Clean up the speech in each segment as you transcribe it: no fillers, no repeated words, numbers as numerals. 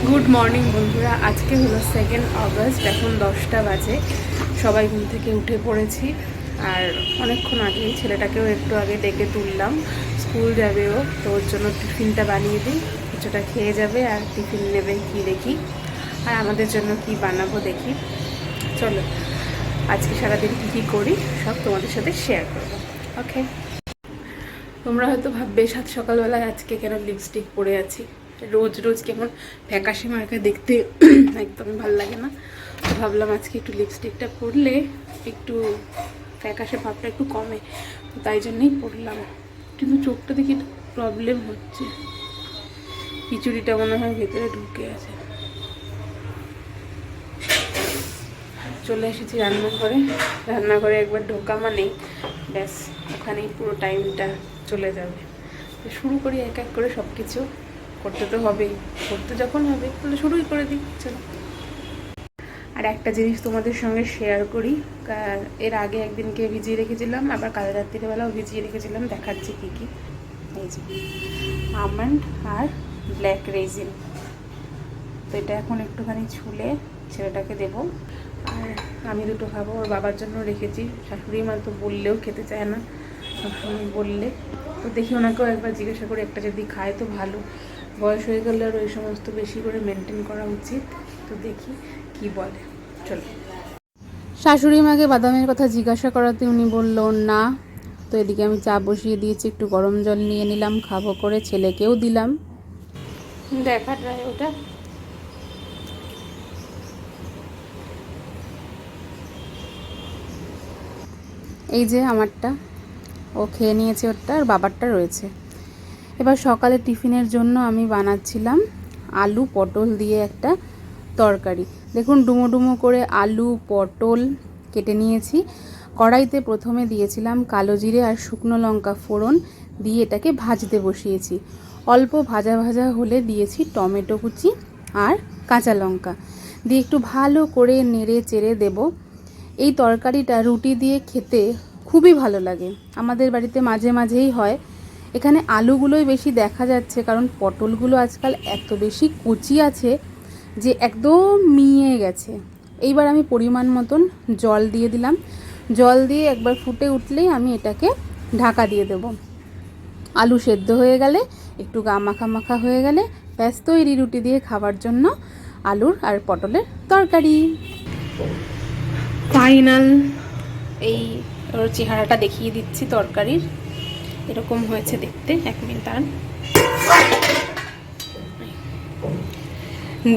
Good morning বন্ধুরা, আজকে হলো 2 অগস্ট। এখন 10টা বাজে। সবাই ঘুম থেকে উঠে পড়েছি। আর অনেকক্ষণ আগেই ছেলেটাকেও একটু আগে ডেকে তুললাম, স্কুল যাবেও, তো ওর জন্য টিফিনটা বানিয়ে দিই। কিছুটা খেয়ে যাবে আর টিফিন নেবে কি দেখি, আর আমাদের জন্য কি বানাবো দেখি। চলো আজকে সারাদিন কী করি সব তোমাদের সাথে শেয়ার করবো। ওকে, তোমরা হয়তো ভাববে সাত সকালবেলায় আজকে কেন লিপস্টিক পরে আছি। রোজ রোজ কেমন ফ্যাকাশে মার্কা দেখতে একদমই ভালো লাগে না। তো ভাবলাম আজকে একটু লিপস্টিকটা পরলে একটু ফ্যাকাশে ভাবটা একটু কমে, তো তাই জন্যই পরলাম। কিন্তু চোখটা দেখি একটু প্রবলেম হচ্ছে, খিচুড়িটা মনে হয় ভেতরে ঢুকে আছে। চলে এসেছি রান্নাঘরে একবার ঢোকা মানেই ব্যাস ওখানেই পুরো টাইমটা চলে যাবে। তো শুরু করি এক এক করে, সব কিছু করতে তো হবেই, করতে যখন হবে তাহলে শুরুই করে দিই। চলো, আর একটা জিনিস তোমাদের সঙ্গে শেয়ার করি। এর আগে একদিনকে ভিজিয়ে রেখেছিলাম, আবার কাল রাত্রিবেলাও ভিজিয়ে রেখেছিলাম, দেখাচ্ছি কী কী। এই যে আমন্ড আর ব্ল্যাক রেজিন, তো এটা এখন একটুখানি ছুলে ছেলেটাকে দেবো, আর আমি দুটো খাবো। ওর বাবার জন্য রেখেছি, শাশুড়ি মা তো বললেও খেতে চায় না, সবসময় বললে। তো দেখি ওনাকেও একবার জিজ্ঞাসা করে একটা যদি খায় তো ভালো, বয়স হয়ে গেলে আর ওই সমস্ত বেশি করে মেনটেন করা উচিত। তো দেখি কি বলে। চলো, শাশুড়ি মাকে বাদামের কথা জিজ্ঞাসা করাতে উনি বলল না। তো এদিকে আমি চা বসিয়ে দিয়েছি, একটু গরম জল নিয়ে নিলাম, খাবো করে ছেলেকেও দিলাম। দেখা যায় ওটা। এই যে আমারটা, ও খেয়ে নিয়েছে ওরটা, আর বাবারটা রয়েছে। এবার সকালে টিফিনের জন্য আমি বানাচ্ছিলাম আলু পটল দিয়ে একটা তরকারি। দেখুন ডুমো ডুমো করে আলু পটল কেটে নিয়েছি। কড়াইতে প্রথমে দিয়েছিলাম কালো জিরে আর শুকনো লঙ্কা ফোড়ন দিয়ে এটাকে ভাজতে বসিয়েছি। অল্প ভাজা ভাজা হলে দিয়েছি টমেটো কুচি আর কাঁচা লঙ্কা দিয়ে একটু ভালো করে নেড়ে চেড়ে দেব। এই তরকারিটা রুটি দিয়ে খেতে খুবই ভালো লাগে, আমাদের বাড়িতে মাঝে মাঝেই হয়। এখানে আলুগুলোই বেশি দেখা যাচ্ছে, কারণ পটলগুলো আজকাল এত বেশি কুচি আছে যে একদম মিয়ে গেছে। এইবার আমি পরিমাণ মতন জল দিয়ে দিলাম, জল দিয়ে একবার ফুটে উঠলেই আমি এটাকে ঢাকা দিয়ে দেব। আলু সেদ্ধ হয়ে গেলে, একটু গা মাখা মাখা হয়ে গেলে ব্যাস তৈরি রুটি দিয়ে খাবার জন্য আলুর আর পটলের তরকারি। ফাইনাল এই ওর চেহারাটা দেখিয়ে দিচ্ছি তরকারির, এরকম হয়েছে দেখতে। 1 মিনিট দাঁড়ান।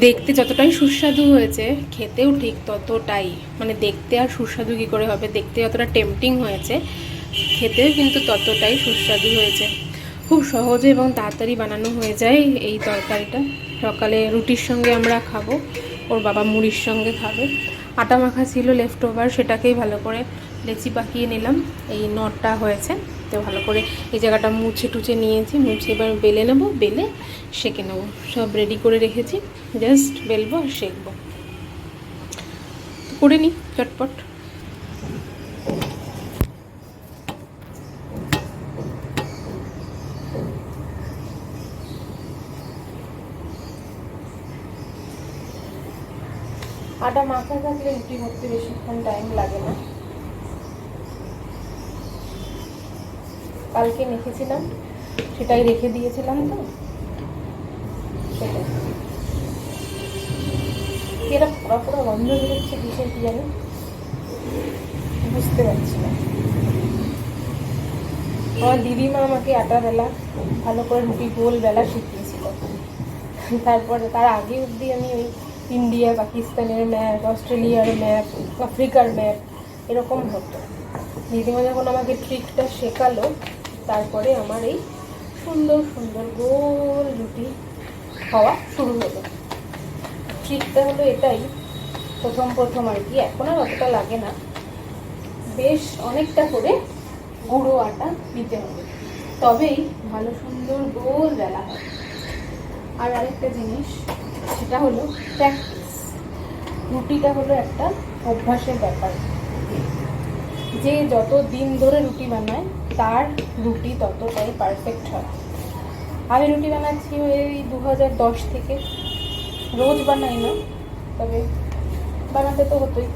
দেখতে যতটাই সুস্বাদু হয়েছে, খেতেও ঠিক ততটাই, মানে দেখতে আর সুস্বাদু কী করে হবে, দেখতে যতটা টেম্পটিং হয়েছে খেতেও কিন্তু ততটাই সুস্বাদু হয়েছে। খুব সহজে এবং তাড়াতাড়ি বানানো হয়ে যায় এই তরকারিটা। সকালে রুটির সঙ্গে আমরা খাবো, ওর বাবা মুড়ির সঙ্গে খাবে। আটা মাখা ছিল লেফট ওভার, সেটাকেই ভালো করে লেচি পাকিয়ে নিলাম। এই নটটা হয়েছে, তো ভালো করে এই জায়গাটা মুছে টুছে নিয়েছি, মুছে এবার বেলে নেবো, বেলে সেঁকে নেবো। সব রেডি করে রেখেছি, জাস্ট বেলবো আর সেঁকবো। করে নিই চটপট। আটা মাখা থাকলে রুটি করতে বেশিক্ষণ টাইম লাগে না। কালকে মেখেছিলাম, সেটাই রেখে দিয়েছিলাম, তো সেটাই। এরা পুরো পুরো গন্ধ বেরোচ্ছে কিসের কি জানি, বুঝতে পারছি না। আমার দিদিমা আমাকে আটা বেলা ভালো করে রুটি গোল বেলা শিখিয়েছিল। তারপরে তার আগে অবধি আমি ওই ইন্ডিয়া পাকিস্তানের ম্যাপ, অস্ট্রেলিয়ার ম্যাপ, আফ্রিকার ম্যাপ এরকম হতো। দিদিমা যখন আমাকে ট্রিকটা শেখালো, তারপরে আমার এই সুন্দর সুন্দর গোল রুটি খাওয়া শুরু হলো। ট্রিকটা হলো এটাই, প্রথম আর কি, এখন আর অতটা লাগে না, বেশ অনেকটা করে গুঁড়ো আটা দিতে হবে, তবেই ভালো সুন্দর গোল বেলা হয়। আর আরেকটা জিনিস, সেটা হলো প্র্যাকটিস। রুটিটা হলো একটা অভ্যাসের ব্যাপার, যে যত দিন ধরে রুটি বানায় তার রুটি ততটাই পারফেক্ট হয়। আমি রুটি বানাচ্ছি ওই 2010 থেকে, রোজ বানাই না, তবে বানাতে তো হতোই।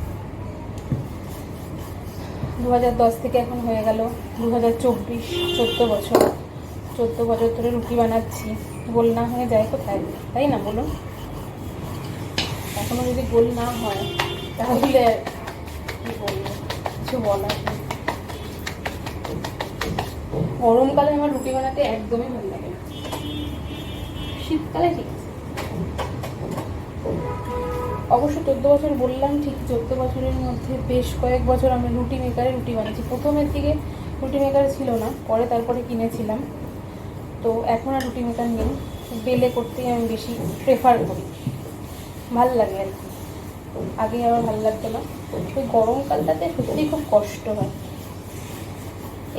2010 থেকে এখন হয়ে গেল 2024, 14 বছর। 14 বছর ধরে রুটি বানাচ্ছি, গোল না হয়ে যায় কোথায়, তাই না বলুন? এখনো যদি গোল না হয় তাহলে কি বলবো, কিছু বলার নেই। গরমকালে আমার রুটি বানাতে একদমই ভালো লাগে না, শীতকালে ঠিক আছে। অবশ্য 14 বছর বললাম ঠিক, 14 বছরের মধ্যে বেশ কয়েক বছর আমি রুটি মেকারে রুটি বানিয়েছি। প্রথমের দিকে রুটি মেকার ছিল না, পরে তারপরে কিনেছিলাম। তো এখন আর রুটি মেকার নেই, বেলে করতেই আমি বেশি প্রেফার করি, ভাল লাগে আর কি। আগে আবার ভালো লাগতো না। ওই গরমকালটাতে সত্যিই খুব কষ্ট হয়।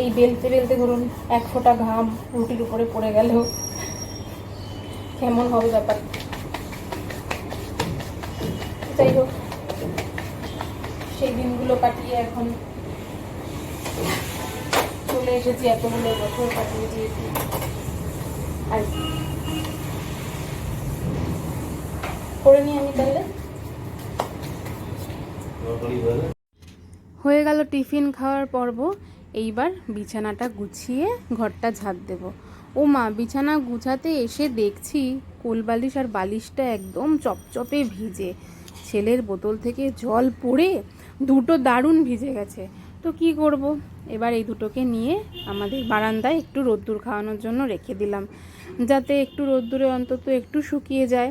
এই বেলতে বেলতে ধরুন 1 ফোঁটা ঘাম রুটির উপরে পড়ে গেলেও কেমন হবে ব্যাপার। যাই হোক, সেই দিনগুলো কাটিয়ে এখন চলে এসেছি, এতগুলো বছর কাটিয়ে দিয়েছি আর করে নিই আমি তাহলে। হয়ে গেল টিফিন খাওয়ার পর্ব। এইবার বিছানাটা গুছিয়ে ঘরটা ঝাড় দেব। ও মা, বিছানা গুছাতে এসে দেখছি কোলবালিশ আর বালিশটা একদম চপচপে ভিজে। ছেলের বোতল থেকে জল পড়ে দুটো দারুণ ভিজে গেছে। তো কি করব, এবার এই দুটোকে নিয়ে আমাদের বারান্দায় একটু রোদ্দুর খাওয়ানোর জন্য রেখে দিলাম, যাতে একটু রোদ্দুরে অন্তত একটু শুকিয়ে যায়।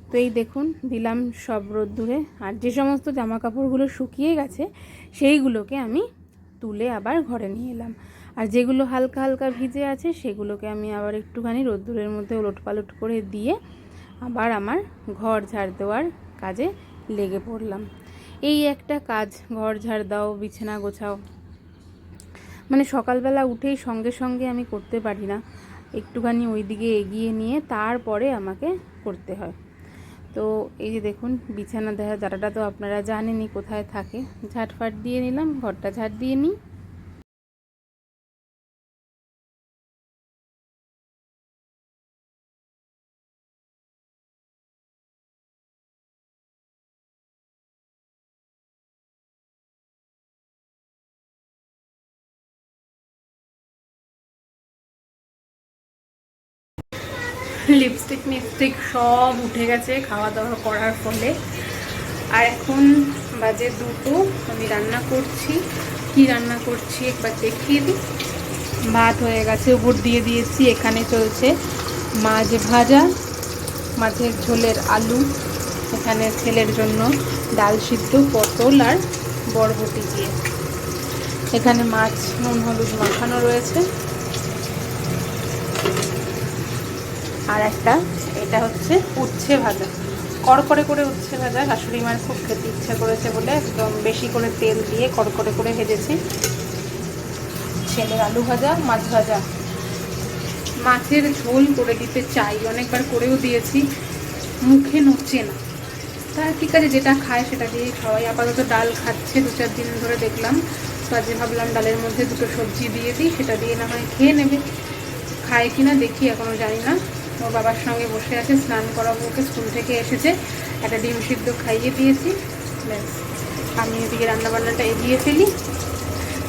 তো এই দেখুন, দিলাম সব রোদ্দুরে। আর যে সমস্ত জামা কাপড়গুলো শুকিয়ে গেছে সেইগুলোকে আমি তুলে আবার ঘরে নিয়ে এলাম। আর যেগুলো হালকা হালকা ভিজে আছে সেগুলোকে আমি আবার একটুখানি রোদ্দুরের মধ্যে ওলটপালট করে দিয়ে আবার আমার ঘর ঝাড় দেওয়ার কাজে লেগে পড়লাম। এই একটা কাজ, ঘর ঝাড় দাও, বিছানা গোছাও, মানে সকালবেলা উঠেই সঙ্গে সঙ্গে আমি করতে পারি না, একটুখানি ওই দিকে এগিয়ে নিয়ে তারপরে আমাকে করতে হয়। তো এই যে দেখুন, বিছানা দেখা জায়গাটা তো আপনারা জানেনই কোথায় থাকে। ঝাঁটফাট দিয়ে নিলাম, ঘরটা ঝাড় দিয়ে নিই। লিপস্টিক মিপস্টিক সব উঠে গেছে খাওয়া দাওয়া করার ফলে। আর এখন বাজে 2টো, আমি রান্না করছি। কি রান্না করছি একবার দেখিয়ে দিই। ভাত হয়ে গেছে, উপর দিয়ে দিয়েছি। এখানে চলছে মাছ ভাজা, মাছের ঝোলের আলু। এখানে ছেলের জন্য ডাল সিদ্ধ, পটল আর বরবটি দিয়ে। এখানে মাছ নুন হলুদ মাখানো রয়েছে। আর একটা, এটা হচ্ছে উচ্ছে ভাজা, কড়কড়ে করে উচ্ছে ভাজা। শাশুড়ি মায়ের খুব খেতে ইচ্ছা করেছে বলে একদম বেশি করে তেল দিয়ে কড়কড়ে করে ভেজেছি। ছেলের আলু ভাজা, মাছ ভাজা। মাছের ঝোল করে দিতে চাই, অনেকবার করেও দিয়েছি, মুখে নড়ছে না। তা ঠিক আছে, যেটা খায় সেটা দিয়েই খাওয়াই। আপাতত ডাল খাচ্ছে 2-4 দিন ধরে দেখলাম, তো আজকে ভাবলাম ডালের মধ্যে 2টো সবজি দিয়ে দিই, সেটা দিয়ে না হয় খেয়ে নেবে। খায় কিনা দেখি, এখনও জানি না। ওর বাবার সঙ্গে বসে আছে, স্নান করাবো ওকে, স্কুল থেকে এসেছে। একটা ডিম সিদ্ধ খাইয়ে দিয়েছি, ব্যাস। আমি এদিকে রান্নাবান্নাটা এগিয়ে ফেলি,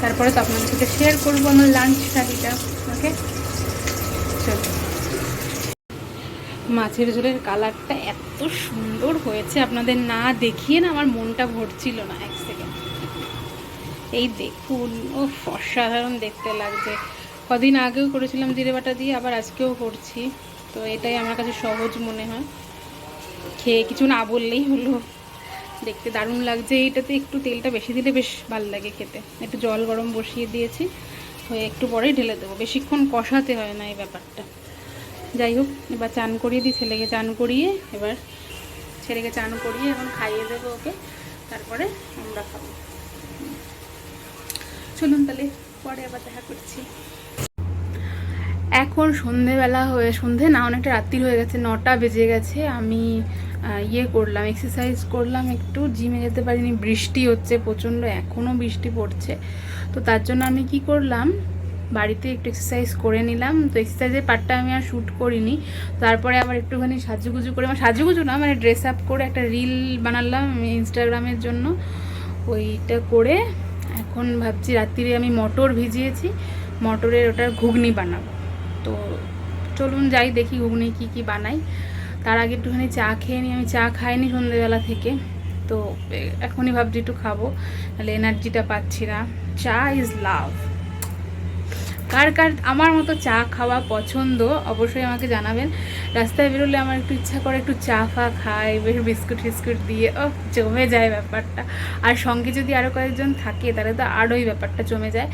তারপরে তো আপনাদের সাথে শেয়ার করবো আমার লাঞ্চ থালিটা। ওকে, চলো। মাছের ঝোলের কালারটা এত সুন্দর হয়েছে, আপনাদের না দেখিয়ে না আমার মনটা ভরছিল না এক সেকেন্ড। এই দেখুন, ও অসাধারণ দেখতে লাগছে। কদিন আগেও করেছিলাম জিরে বাটা দিয়ে, আবার আজকেও করছি। তো এটাই আমার কাছে সহজ মনে হয়, খেয়ে কিছু না বললেই হলো। দেখতে দারুণ লাগছে। এইটাতে একটু তেলটা বেশি দিলে বেশ ভালো লাগে খেতে। একটু জল গরম বসিয়ে দিয়েছি, হয়ে একটু পরেই ঢেলে দেবো, বেশিক্ষণ কষাতে হয় না এই ব্যাপারটা। যাই হোক, এবার চান করিয়ে দিই ছেলেকে, চান করিয়ে এবার ছেলেকে চান করিয়ে এখন খাইয়ে দেবো ওকে, তারপরে আমরা খাবো। চলুন তাহলে পরে আবার দেখা করছি। এখন সন্ধেবেলা হয়ে, সন্ধে না অনেকটা রাত্রি হয়ে গেছে, 9টা বেজে গেছে। আমি করলাম, এক্সারসাইজ করলাম একটু, জিমে যেতে পারিনি, বৃষ্টি হচ্ছে প্রচণ্ড, এখনও বৃষ্টি পড়ছে। তো তার জন্য আমি কি করলাম, বাড়িতে একটু এক্সারসাইজ করে নিলাম। তো এক্সারসাইজের পার্টটা আমি আর শ্যুট করিনি। তারপরে আবার একটুখানি সাজুগুজু করে, মানে সাজুগুজু না, মানে ড্রেস আপ করে একটা রিল বানালাম ইনস্টাগ্রামের জন্য। ওইটা করে এখন ভাবছি রাত্রিরে আমি মটর ভিজিয়েছি, মটরের ওটার ঘুগনি বানাবো। তো চলুন যাই দেখি ঘুগনি কী বানাই। তার আগে একটুখানি চা খেয়ে নিই, আমি চা খাইনি সন্ধ্যেবেলা থেকে। তো এখনই ভাবছি একটু খাবো, তাহলে এনার্জিটা পাচ্ছি না। চা ইজ লাভ। কার কার আমার মতো চা খাওয়া পছন্দ অবশ্যই আমাকে জানাবেন। রাস্তায় বেরোলে আমার একটু ইচ্ছা করে একটু চা ফা খাই, বেশ বিস্কুট ফিস্কুট দিয়ে, ও জমে যায় ব্যাপারটা। আর সঙ্গে যদি আরও কয়েকজন থাকে তাহলে তো আরোই ব্যাপারটা জমে যায়।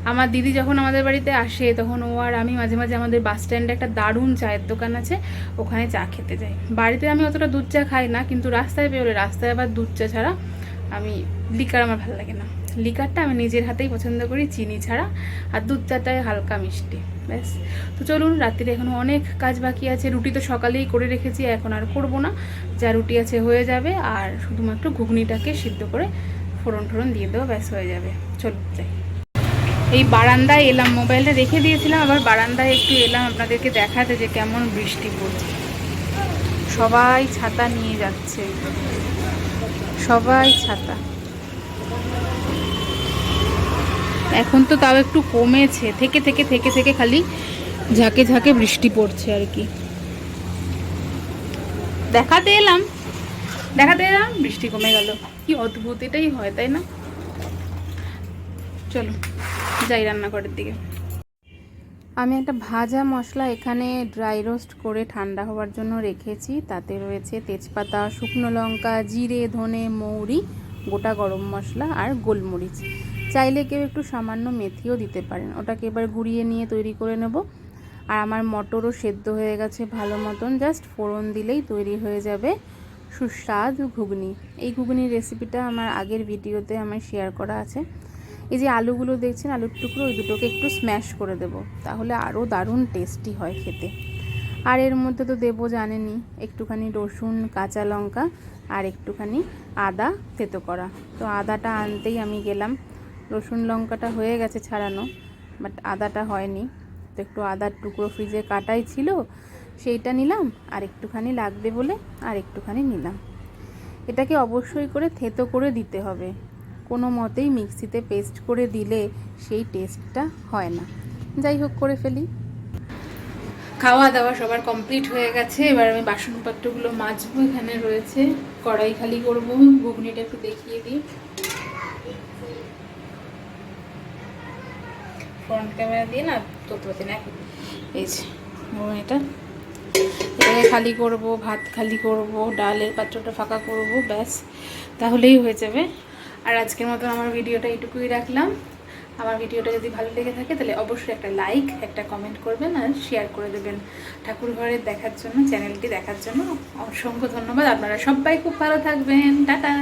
আমার দিদি যখন আমাদের বাড়িতে আসে তখন ও আর আমি মাঝে মাঝে আমাদের বাস স্ট্যান্ডে একটা দারুণ চায়ের দোকান আছে, ওখানে চা খেতে যাই। বাড়িতে আমি অতটা দুধ চা খাই না, কিন্তু রাস্তায় বেরোলে, রাস্তায় আবার দুধ চা ছাড়া আমি লিকার আমার ভালো লাগে না। লিকারটা আমি নিজের হাতেই পছন্দ করি, চিনি ছাড়া, আর দুধ চাটায় হালকা মিষ্টি, ব্যাস। তো চলুন, রাত্রিরে এখনও অনেক কাজ বাকি আছে। রুটি তো সকালেই করে রেখেছি, এখন আর করবো না, যা রুটি আছে হয়ে যাবে। আর শুধুমাত্র ঘুগনিটাকে সিদ্ধ করে ফোড়ন টোড়ন দিয়ে দেবো, ব্যাস হয়ে যাবে। চলুন যাই। এই বারান্দায় এলাম, মোবাইলটা রেখে দিয়েছিলাম, আবার বারান্দায় একটু এলাম আপনাদেরকে দেখাতে যে কেমন বৃষ্টি পড়ছে। সবাই ছাতা নিয়ে যাচ্ছে, সবাই ছাতা। এখন তো তাও একটু কমেছে, থেকে থেকে থেকে থেকে খালি ঝাঁকে ঝাঁকে বৃষ্টি পড়ছে আর কি। দেখাতে এলাম বৃষ্টি কমে গেল। কি অদ্ভুত, এটাই হয় তাই না? চলো যাই রান্নাঘরের দিকে। আমি একটা ভাজা মশলা এখানে ড্রাই রোস্ট করে ঠান্ডা হওয়ার জন্য রেখেছি। তাতে রয়েছে তেজপাতা, শুকনো লঙ্কা, জিরে, ধনে, মৌরি, গোটা গরম মশলা আর গোলমরিচ। চাইলে কেউ একটু সামান্য মেথিও দিতে পারেন। ওটাকে এবার গুঁড়িয়ে নিয়ে তৈরি করে নেব। আর আমার মটরও সেদ্ধ হয়ে গেছে ভালো মতন, জাস্ট ফোড়ন দিলেই তৈরি হয়ে যাবে সুস্বাদু ঘুগনি। এই ঘুগনির রেসিপিটা আমার আগের ভিডিওতে আমার শেয়ার করা আছে। এই যে আলুগুলো দেখছেন, আলুর টুকরো, ওই দুটোকে একটু স্ম্যাশ করে দেব, তাহলে আরও দারুণ টেস্টি হয় খেতে। আর এর মধ্যে তো দেবো জানেনই, একটুখানি রসুন, কাঁচা লঙ্কা আর একটুখানি আদা থেতো করা। তো আদাটা আনতেই আমি গেলাম। রসুন লঙ্কাটা হয়ে গেছে ছাড়ানো, বাট আদাটা হয়নি। তো একটু আদার টুকরো ফ্রিজে কাটাই ছিল, সেইটা নিলাম। আর একটুখানি লাগবে বলে আর একটুখানি নিলাম। এটাকে অবশ্যই করে থেতো করে দিতে হবে, কোনো মতেই মিক্সিতে পেস্ট করে দিলে সেই টেস্টটা হয় না। যাই হোক, করে ফেলি। খাওয়া দাওয়া সবার কমপ্লিট হয়ে গেছে, এবার আমি বাসনপত্রগুলো মাজবো। এখানে রয়েছে, কড়াই খালি করবো। ঘুগনিটা একটু দেখিয়ে দিই, ফ্রন্ট ক্যামেরা দিয়ে না ধরতে পারছি না। এই যে ঘুগনিটা, এটাকে খালি করব, ভাত খালি করব, ডালের পাত্রটা ফাঁকা করব, ব্যাস, তাহলেই হয়ে যাবে। আর আজকের মতো আমার ভিডিওটা এইটুকুই রাখলাম। আমার ভিডিওটা যদি ভালো লেগে থাকে তাহলে অবশ্যই একটা লাইক, একটা কমেন্ট করবেন আর শেয়ার করে দেবেন। ঠাকুর ঘরের দেখার জন্য, চ্যানেলটি দেখার জন্য অসংখ্য ধন্যবাদ। আপনারা সবাই খুব ভালো থাকবেন, টাটা।